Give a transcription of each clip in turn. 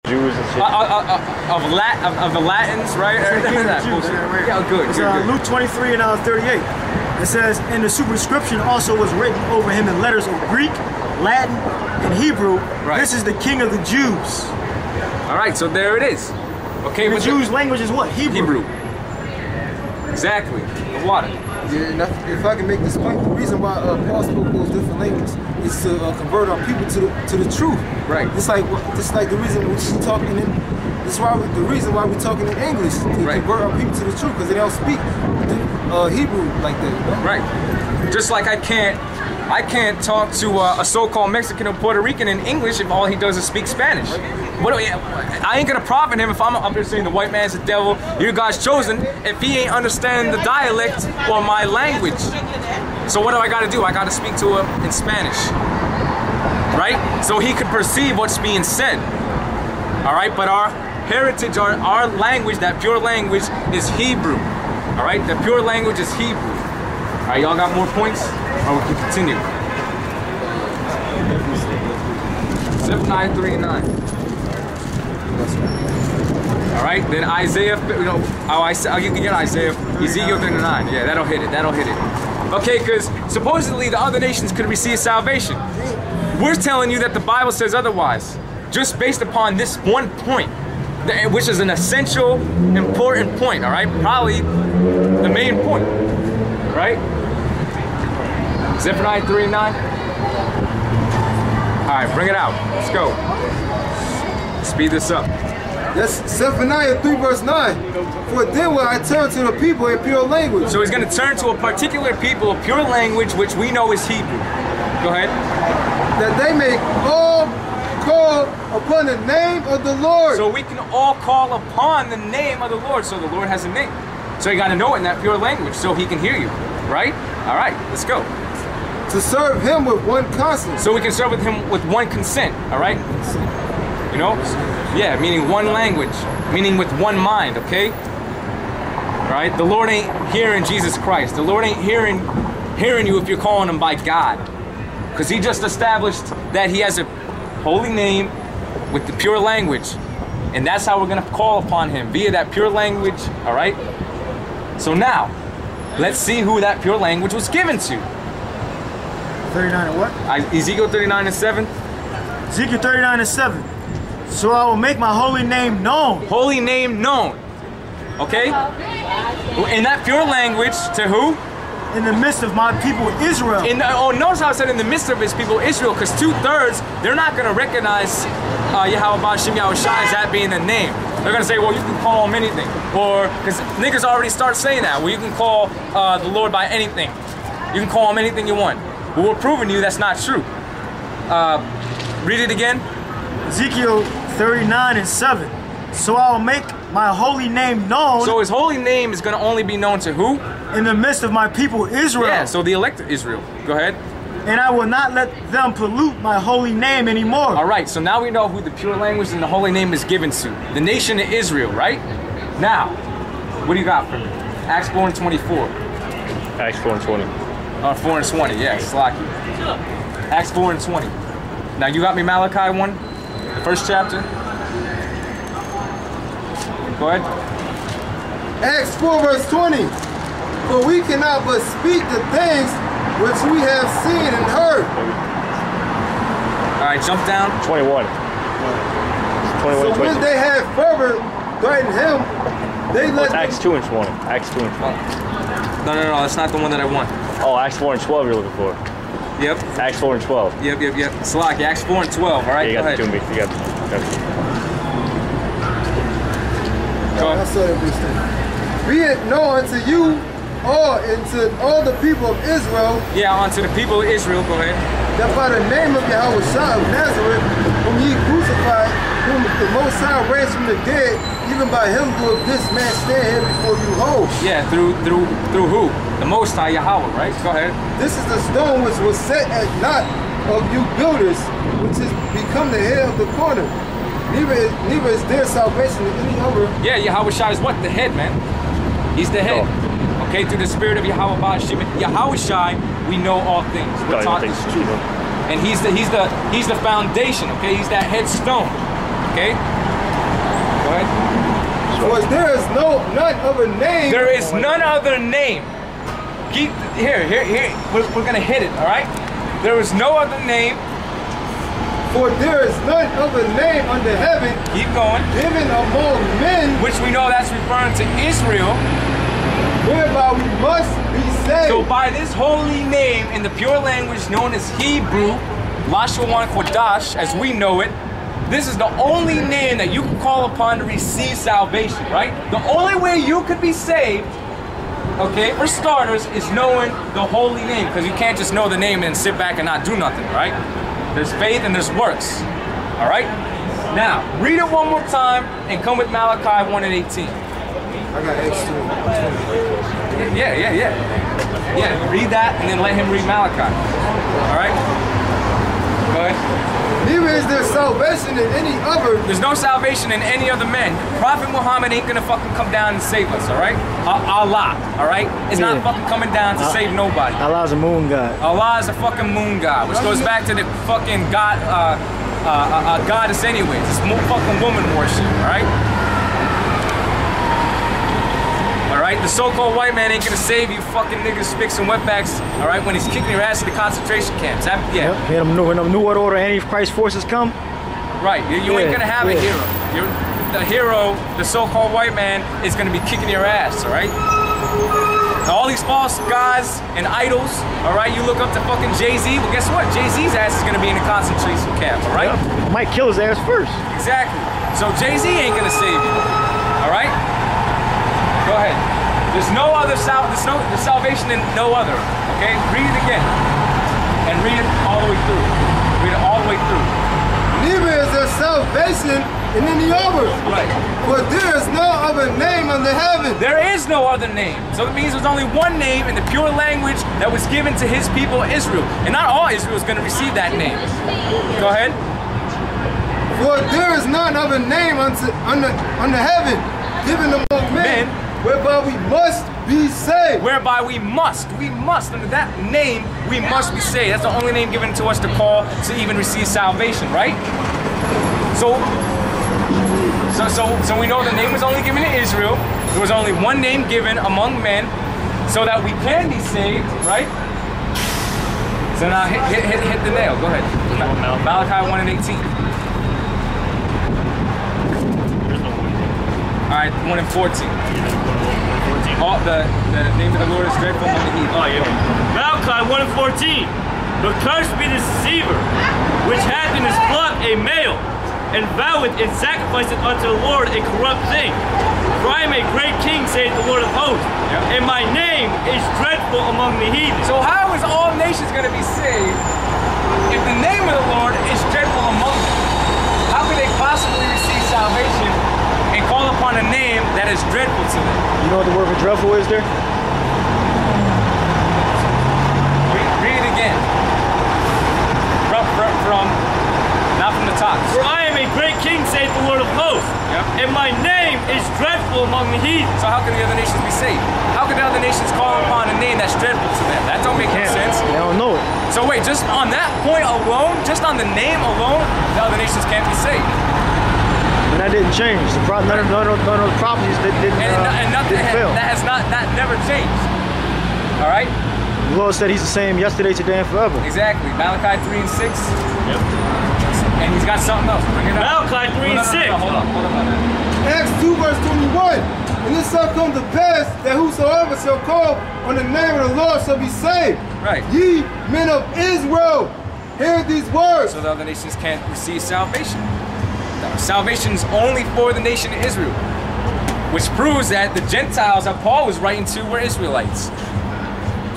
Jews and shit. Of the Latins, right? Yeah, good. It's Luke 23 and 38. It says, and the superscription also was written over him in letters of Greek, Latin, and Hebrew. Right. This is the King of the Jews. All right, so there it is. Okay, the Jews' language is what? Hebrew. Exactly. The water. Yeah, if I can make this point, the reason why Paul spoke those different languages is to convert our people to the truth. Right. It's like the reason we're talking in. That's why the reason why we're talking in English to convert our people to the truth, because they don't speak Hebrew like that. You know? Right. Just like I can't talk to a so-called Mexican or Puerto Rican in English if all he does is speak Spanish. I ain't gonna profit him if I'm up there saying the white man's the devil, you guys chosen, if he ain't understanding the dialect or my language. So what do I gotta do? I gotta speak to him in Spanish, right? So he could perceive what's being said. All right, but our heritage, our language, that pure language is Hebrew. All right, the pure language is Hebrew. All right, y'all got more points? Or we can continue. Zephaniah 3:9. All right, then Isaiah, you can get Isaiah, Ezekiel 39. Yeah, that'll hit it. Okay, because supposedly the other nations could receive salvation. We're telling you that the Bible says otherwise, just based upon this one point, which is an essential, important point, all right? Probably the main point, right? Zephaniah 3:9. All right, bring it out. Let's go. Speed this up. That's Zephaniah 3 verse 9. For then will I turn to the people in pure language. So he's going to turn to a particular people, a pure language, which we know is Hebrew. Go ahead. That they may all call upon the name of the Lord. So we can all call upon the name of the Lord. So the Lord has a name. So you got to know it in that pure language so he can hear you. Right? All right, let's go. To serve him with one consent. So we can serve with him with one consent. All right? You know? Yeah, meaning one language, meaning with one mind, okay? Right? The Lord ain't hearing Jesus Christ. The Lord ain't hearing you if you're calling him by God. Because he just established that he has a holy name with the pure language. And that's how we're going to call upon him, via that pure language, all right? So now, let's see who that pure language was given to. 39 and what? Ezekiel 39:7. Ezekiel 39:7. So I will make my holy name known. Holy name known. Okay? In that pure language, to who? In the midst of my people Israel. Notice how I said in the midst of his people Israel, because 2/3, they're not going to recognize Yahweh Bashim Yahushai as that being the name. They're going to say, well, you can call him anything. Or, because niggas already start saying that. Well, you can call the Lord by anything. You can call him anything you want. But we're proving to you that's not true. Read it again. Ezekiel 39:7. So I will make my holy name known. So his holy name is going to only be known to who? In the midst of my people Israel. Yeah, so the elect of Israel. Go ahead. And I will not let them pollute my holy name anymore. All right, so now we know who the pure language and the holy name is given to. The nation of Israel, right? Now, what do you got for me? Acts 4:24. Acts 4:20. 4:20, yeah, Slocky. Acts 4:20. Now you got me Malachi 1, the first chapter. Go ahead. Acts 4 verse 20. For we cannot but speak the things which we have seen and heard. All right, jump down. 21. 21 so 22. when they had further threatened him, they let Acts 2 and 20. Acts 2 and 20. No, that's not the one that I want. Oh, Acts 4 and 12 you're looking for. Yep. Acts 4 and 12. Yep. Slocky, Acts 4 and 12. All right, yeah, you got go the ahead. two. You got Be it known unto you all and to all the people of Israel. Yeah, unto the people of Israel. Go ahead. That by the name of Yahweh of Nazareth, whom ye crucified, whom the Most High raised from the dead, even by him doeth this man stand here before you whole. Yeah, through who? The Most High Yahweh, right? Go ahead. This is the stone which was set at naught of you builders, which has become the head of the corner. Neither is there salvation in any other. Yeah, Yahweh Shai is what? The head, man. He's the head. Oh. Okay, through the spirit of Yahweh Bashim. Yahweh Shai, we know all things. We're taught this truth. And he's the foundation, okay? He's that headstone. Okay? For there is none other name. There is none other name. Keep here. We're gonna hit it. All right. There is no other name. For there is none other name under heaven. Keep going. Given among men, which we know that's referring to Israel. Whereby we must be saved. So by this holy name in the pure language known as Hebrew, Lashon Kodash, as we know it, this is the only name that you can call upon to receive salvation, right? The only way you could be saved, okay, for starters, is knowing the holy name, because you can't just know the name and sit back and not do nothing, right? There's faith and there's works, all right? Now, read it one more time and come with Malachi 1 and 18. I got X2. Yeah, read that and then let him read Malachi. All right? Go ahead. Neither is there salvation in any other. There's no salvation in any other man. Prophet Muhammad ain't gonna fucking come down and save us, all right? Allah, all right? It's not fucking coming down to save nobody. Allah's a moon god. Allah is a fucking moon god, which goes back to the fucking god, goddess anyways. It's fucking woman worship, all right? Alright, the so-called white man ain't gonna save you fucking niggas, spicks and wetbacks, alright, when he's kicking your ass in the concentration camps. Yeah. Yep. When the New World Order Antichrist forces come. Right, you ain't gonna have a hero. The hero, the so-called white man, is gonna be kicking your ass, alright? All these false gods and idols, alright, you look up to fucking Jay-Z, well guess what? Jay-Z's ass is gonna be in the concentration camp, alright? Yep. Might kill his ass first. Exactly. So Jay-Z ain't gonna save you, alright? Go ahead. There's no other there's salvation in no other. Okay? Read it again. And read it all the way through. Read it all the way through. Neither is there salvation in any other. Right. For there is no other name under heaven. There is no other name. So that means there's only one name in the pure language that was given to his people Israel. And not all Israel is going to receive that name. Go ahead. For there is none other name under heaven given among men. Whereby we must be saved. Whereby we must, under that name, we must be saved. That's the only name given to us to call to even receive salvation, right? So we know the name was only given to Israel. There was only one name given among men so that we can be saved, right? So now hit the nail, go ahead. Malachi 1 and 18. All right, 1 and 14. Oh, the name of the Lord is dreadful among the heathen. Oh, yeah. Malachi 1 and 14. But cursed be the deceiver, which hath in his flock a male, and voweth and sacrificeth unto the Lord a corrupt thing. For I am a great king, saith the Lord of hosts, and my name is dreadful among the heathen. So how is all nations going to be saved if the name of the Lord is dreadful among them? How could they possibly receive salvation and call upon a name that is dreadful to them? You know what the word for dreadful is there? Read it again. Not from the top. For I am a great king, saith the Lord of hosts, and my name is dreadful among the heathen. So how can the other nations be saved? How can the other nations call upon a name that's dreadful to them? That don't make any sense. They don't know it. So wait, just on that point alone, just on the name alone, the other nations can't be saved. And that didn't change. None of the prophecies didn't fail. That never changed. All right? The Lord said he's the same yesterday, today, and forever. Exactly. Malachi 3 and 6. Yep. And he's got something else. Bring it up. Malachi 3 and 6. Hold on. Acts 2 verse 21. And it shall come to pass that whosoever shall call on the name of the Lord shall be saved. Right. Ye men of Israel, hear these words. So the other nations can't receive salvation. Salvation is only for the nation of Israel, which proves that the Gentiles that Paul was writing to were Israelites.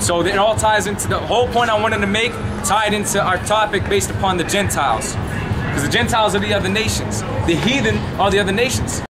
So it all ties into the whole point I wanted to make, tied into our topic based upon the Gentiles. Because the Gentiles are the other nations. The heathen are the other nations.